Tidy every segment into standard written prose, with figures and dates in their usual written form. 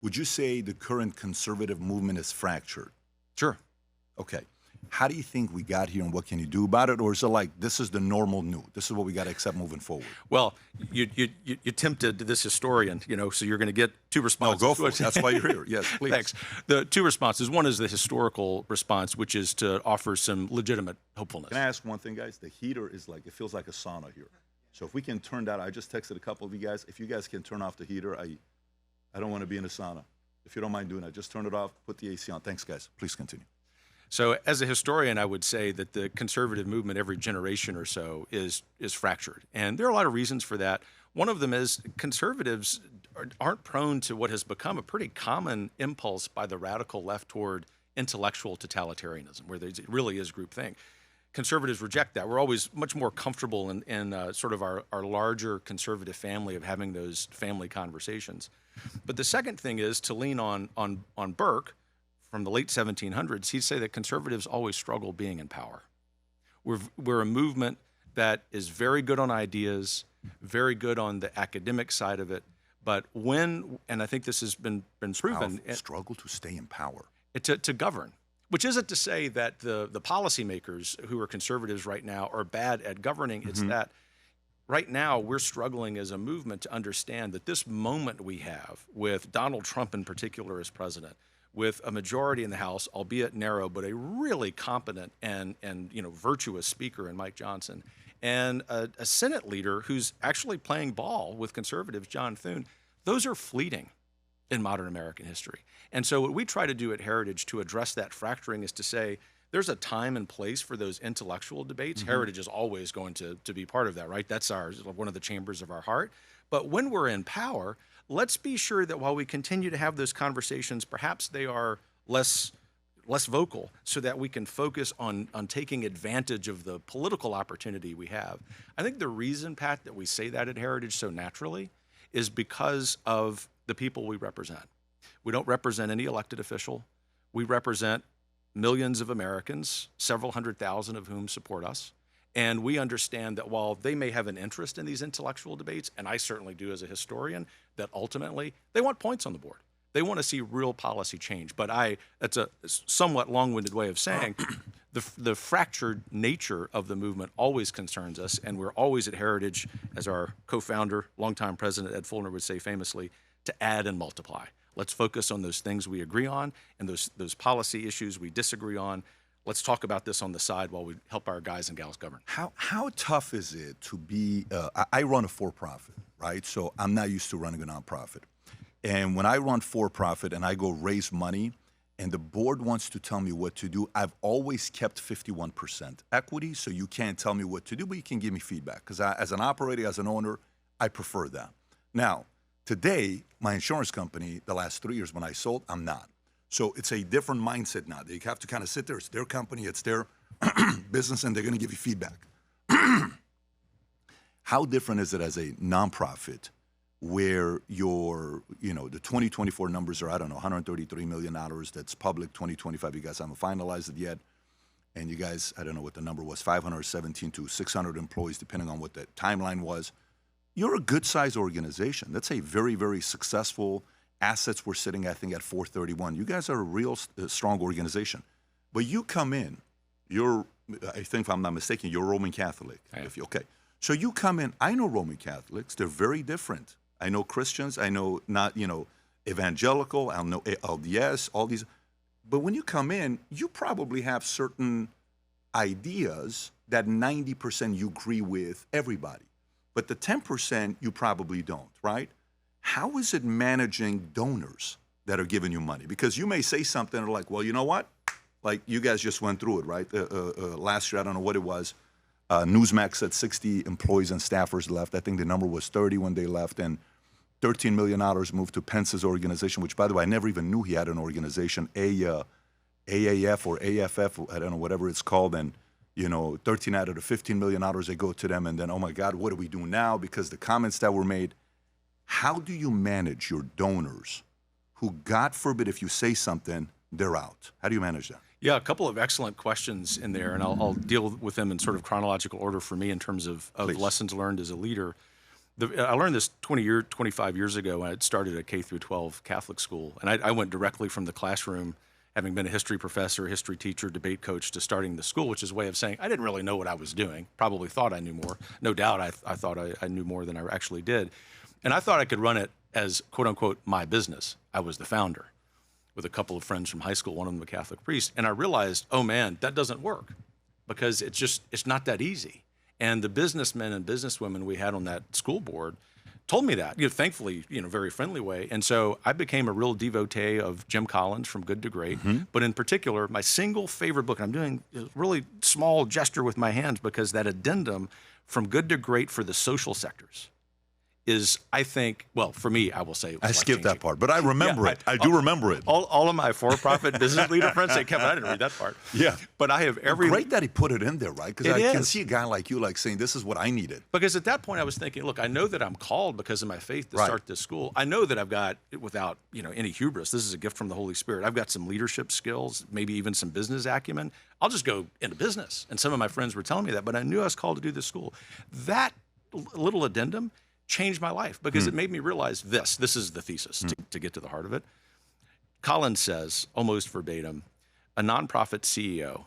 Would you say the current conservative movement is fractured? Sure. Okay. How do you think we got here and what can you do about it? Or is it like, this is the normal new? This is what we got to accept moving forward? Well, you tempted this historian, so you're going to get two responses. No, go for it. That's why you're here. Yes, please. Thanks. The two responses. One is the historical response, which is to offer some legitimate hopefulness. Can I ask one thing, guys? The heater is like, it feels like a sauna here. So if we can turn that, I just texted a couple of you guys. If you guys can turn off the heater, I don't want to be in a sauna. If you don't mind doing that, just turn it off, put the AC on. Thanks, guys. Please continue. So as a historian, I would say that the conservative movement every generation or so is fractured. And there are a lot of reasons for that. One of them is conservatives aren't prone to what has become a pretty common impulse by the radical left toward intellectual totalitarianism, where it really is groupthink. Conservatives reject that. We're always much more comfortable in sort of our larger conservative family of having those family conversations. But the second thing is to lean on Burke from the late 1700s. He'd say that conservatives always struggle being in power. We're a movement that is very good on ideas, very good on the academic side of it, but and I think this has been proven, struggle to stay in power, to govern. Which isn't to say that the policymakers who are conservatives right now are bad at governing. It's that right now we're struggling as a movement to understand that this moment we have with Donald Trump in particular as president, with a majority in the House, albeit narrow, but a really competent and virtuous speaker in Mike Johnson, and a Senate leader who's actually playing ball with conservatives, John Thune, those are fleeting in modern American history. And so what we try to do at Heritage to address that fracturing is to say there's a time and place for those intellectual debates. Heritage is always going to be part of that, right? That's one of the chambers of our heart. But when we're in power, let's be sure that while we continue to have those conversations, perhaps they are less vocal so that we can focus on taking advantage of the political opportunity we have. I think the reason, Pat, that we say that at Heritage so naturally is because of the people we represent. We don't represent any elected official. We represent millions of Americans, several 100,000 of whom support us. And we understand that while they may have an interest in these intellectual debates, and I certainly do as a historian, that ultimately they want points on the board. They want to see real policy change. But that's a somewhat long-winded way of saying the fractured nature of the movement always concerns us, and we're always at Heritage, as our co-founder, longtime president Ed Fulner would say famously, to add and multiply. Let's focus on those things we agree on and those policy issues we disagree on. Let's talk about this on the side while we help our guys and gals govern. How tough is it to be, I run a for-profit, right? So I'm not used to running a nonprofit. And when I run for-profit and I go raise money and the board wants to tell me what to do, I've always kept 51% equity, so you can't tell me what to do, but you can give me feedback. Because as an operator, as an owner, I prefer that. Now, today, my insurance company, the last 3 years when I sold, I'm not. So it's a different mindset now. They have to kind of sit there. It's their company, it's their business, and they're going to give you feedback. How different is it as a nonprofit where the 2024 numbers are, I don't know, $133 million that's public, 2025, you guys haven't finalized it yet. And you guys, I don't know what the number was, 517 to 600 employees, depending on what the timeline was. You're a good-sized organization. That's a very, very successful. Assets were sitting, I think, at 431. You guys are a real strong organization. But you come in, I think if I'm not mistaken, you're Roman Catholic. Okay. So you come in, I know Roman Catholics, they're very different. I know Christians, I know evangelical, I know LDS, all these. But when you come in, you probably have certain ideas that 90% you agree with everybody. But the 10% you probably don't, right? How is it managing donors that are giving you money? Because you may say something like, well, you know what? Like you guys just went through it, right? Last year, I don't know what it was. Newsmax said 60 employees and staffers left. I think the number was 30 when they left. And $13 million moved to Pence's organization, which, by the way, I never even knew he had an organization, AAF or AFF, I don't know, whatever it's called. And 13 out of the $15 million, they go to them. And then, oh, my God, what do we do now? Because the comments that were made. How do you manage your donors who, God forbid, if you say something, they're out? How do you manage that? Yeah, a couple of excellent questions in there, and I'll deal with them in sort of chronological order for me in terms of lessons learned as a leader. I learned this 25 years ago when I started a K through 12 Catholic school. And I went directly from the classroom, having been a history professor, history teacher, debate coach, to starting the school, which is a way of saying I didn't really know what I was doing. Probably thought I knew more. No doubt I thought I knew more than I actually did. And I thought I could run it as, quote unquote, my business. I was the founder with a couple of friends from high school, one of them a Catholic priest. And I realized, oh man, that doesn't work because it's not that easy. And the businessmen and businesswomen we had on that school board told me that, thankfully, very friendly way. And so I became a real devotee of Jim Collins, From Good to Great. But in particular, my single favorite book, and I'm doing a really small gesture with my hands because that addendum, From Good to Great for the Social Sectors, is, I think, well, for me, I will say it was I skipped that part, but I remember it. I do remember it. All of my for-profit business leader friends say, Kevin, I didn't read that part. Yeah. But I have every... Great that he put it in there, right? Because I can see a guy like you saying, this is what I needed. Because at that point I was thinking, look, I know that I'm called because of my faith to start this school. I know that I've got, without any hubris, this is a gift from the Holy Spirit. I've got some leadership skills, maybe even some business acumen. I'll just go into business. And some of my friends were telling me that, but I knew I was called to do this school. That little addendum changed my life because it made me realize this is the thesis to get to the heart of it. Collins says, almost verbatim, a nonprofit CEO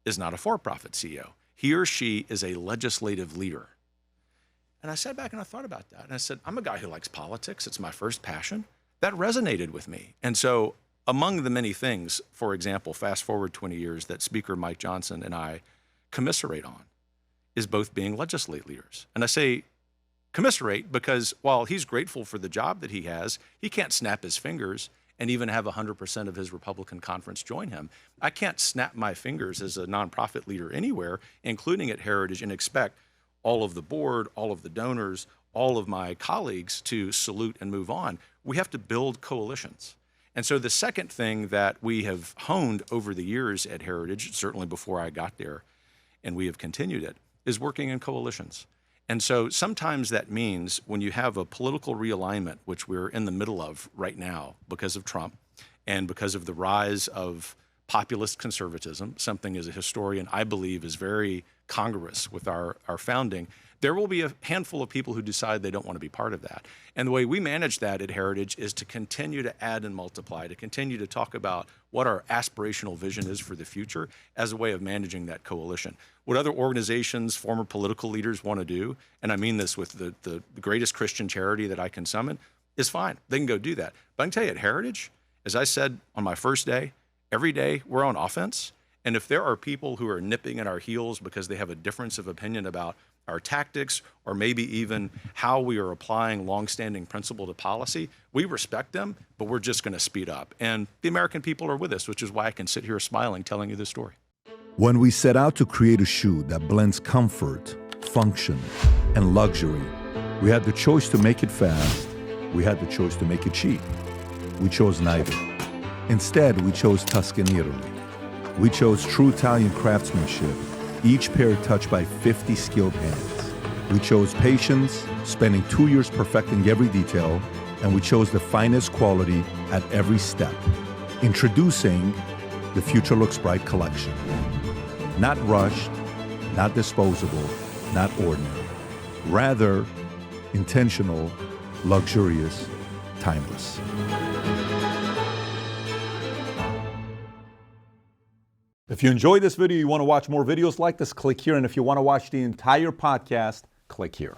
is not a for-profit CEO. He or she is a legislative leader. And I sat back and I thought about that. And I said, I'm a guy who likes politics. It's my first passion. That resonated with me. And so among the many things, for example, fast forward 20 years, that Speaker Mike Johnson and I commiserate on is both being legislative leaders. And I say commiserate because while he's grateful for the job that he has, he can't snap his fingers and even have 100% of his Republican conference join him. I can't snap my fingers as a nonprofit leader anywhere, including at Heritage, and expect all of the board, all of the donors, all of my colleagues to salute and move on. We have to build coalitions. And so the second thing that we have honed over the years at Heritage, certainly before I got there, and we have continued it, is working in coalitions. And so sometimes that means when you have a political realignment, which we're in the middle of right now because of Trump and because of the rise of populist conservatism, something as a historian I believe is very congruous with our founding, there will be a handful of people who decide they don't want to be part of that. And the way we manage that at Heritage is to continue to add and multiply, to continue to talk about what our aspirational vision is for the future as a way of managing that coalition. What other organizations, former political leaders want to do, and I mean this with the greatest Christian charity that I can summon, is fine. They can go do that. But I can tell you at Heritage, as I said on my first day, every day we're on offense. And if there are people who are nipping at our heels because they have a difference of opinion about our tactics, or maybe even how we are applying longstanding principle to policy, we respect them, but we're just going to speed up. And the American people are with us, which is why I can sit here smiling telling you this story. When we set out to create a shoe that blends comfort, function, and luxury, we had the choice to make it fast. We had the choice to make it cheap. We chose neither. Instead, we chose Tuscany, Italy. We chose true Italian craftsmanship, each pair touched by 50 skilled hands. We chose patience, spending 2 years perfecting every detail, and we chose the finest quality at every step. Introducing the Future Looks Bright collection. Not rushed, not disposable, not ordinary. Rather, intentional, luxurious, timeless. If you enjoyed this video, you want to watch more videos like this, click here. And if you want to watch the entire podcast, click here.